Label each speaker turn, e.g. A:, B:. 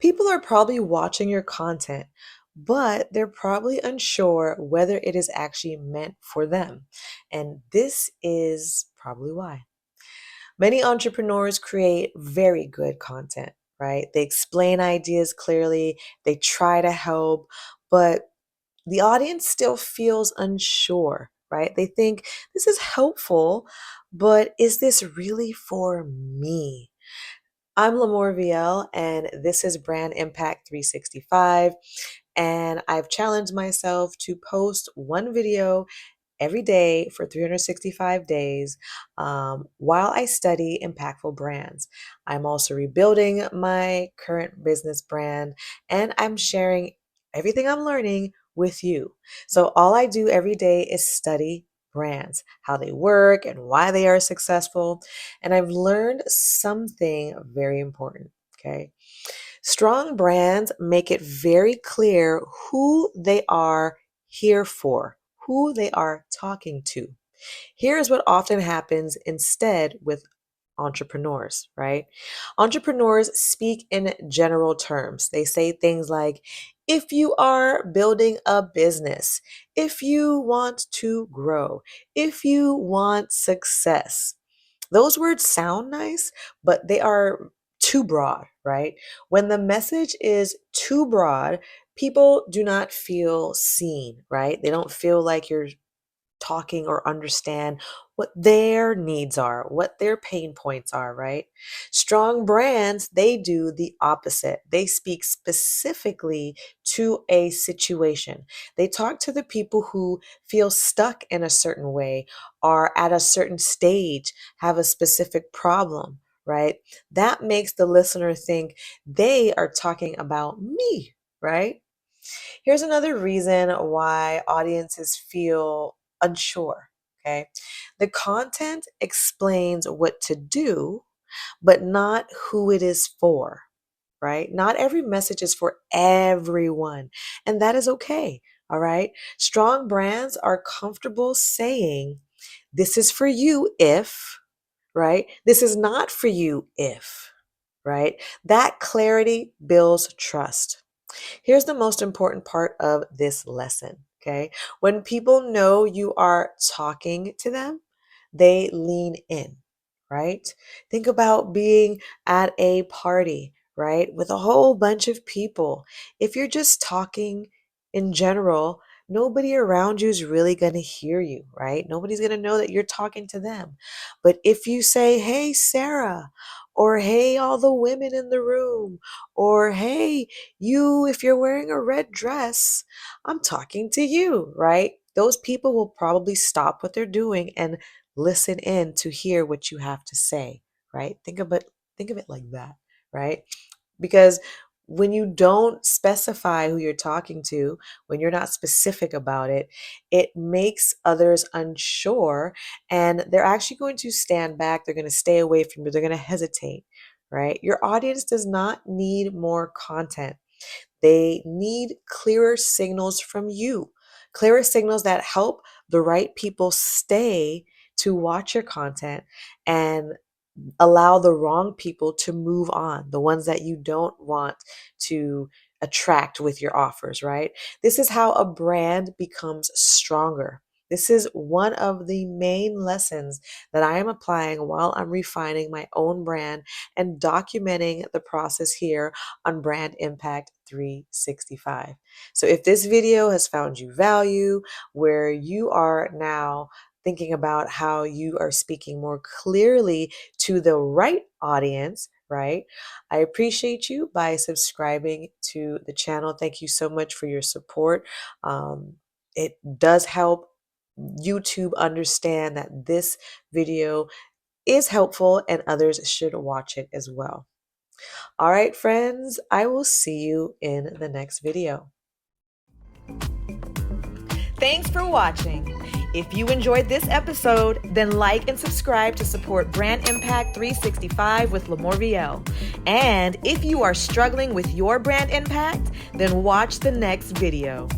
A: People are probably watching your content, but they're probably unsure whether it is actually meant for them. And this is probably why. Many entrepreneurs create very good content, right? They explain ideas clearly, they try to help, but the audience still feels unsure, right? They think this is helpful, but is this really for me? I'm LaMorvielle, and this is Brand Impact 365. And I've challenged myself to post one video every day for 365 days while I study impactful brands. I'm also rebuilding my current business brand, and I'm sharing everything I'm learning with you. So all I do every day is study brands, how they work and why they are successful. And I've learned something very important. Okay. Strong brands make it very clear who they are here for, who they are talking to. Here is what often happens instead with entrepreneurs, right? Entrepreneurs speak in general terms. They say things like, if you are building a business, if you want to grow, if you want success. Those words sound nice, but they are too broad, right? When the message is too broad, people do not feel seen, right? They don't feel like you're talking or understand what their needs are, what their pain points are, right? Strong brands, they do the opposite. They speak specifically to a situation. They talk to the people who feel stuck in a certain way, are at a certain stage, have a specific problem, right? That makes the listener think they are talking about me, right? Here's another reason why audiences feel unsure. Okay. The content explains what to do, but not who it is for, right? Not every message is for everyone, and that is okay. All right. Strong brands are comfortable saying, this is for you if, right? This is not for you if, right? That clarity builds trust. Here's the most important part of this lesson, okay? When people know you are talking to them, they lean in, right? Think about being at a party, right, with a whole bunch of people. If you're just talking in general, nobody around you is really going to hear you, right? Nobody's going to know that you're talking to them. But if you say, hey, Sarah, or hey, all the women in the room, or hey, you, if you're wearing a red dress, I'm talking to you, right? Those people will probably stop what they're doing and listen in to hear what you have to say, right? Think of it like that, right? Because when you don't specify who you're talking to, when you're not specific about it, it makes others unsure, and they're actually going to stand back. They're going to stay away from you. They're going to hesitate, right? Your audience does not need more content. They need clearer signals from you, clearer signals that help the right people stay to watch your content and allow the wrong people to move on, the ones that you don't want to attract with your offers, right? This is how a brand becomes stronger. This is one of the main lessons that I am applying while I'm refining my own brand and documenting the process here on Brand Impact 365. So if this video has found you value, where you are now thinking about how you are speaking more clearly to the right audience, right? I appreciate you by subscribing to the channel. Thank you so much for your support. It does help YouTube understand that this video is helpful and others should watch it as well. All right, friends, I will see you in the next video. Thanks for watching. If you enjoyed this episode, then like and subscribe to support Brand Impact 365 with LaMorvielle. And if you are struggling with your brand impact, then watch the next video.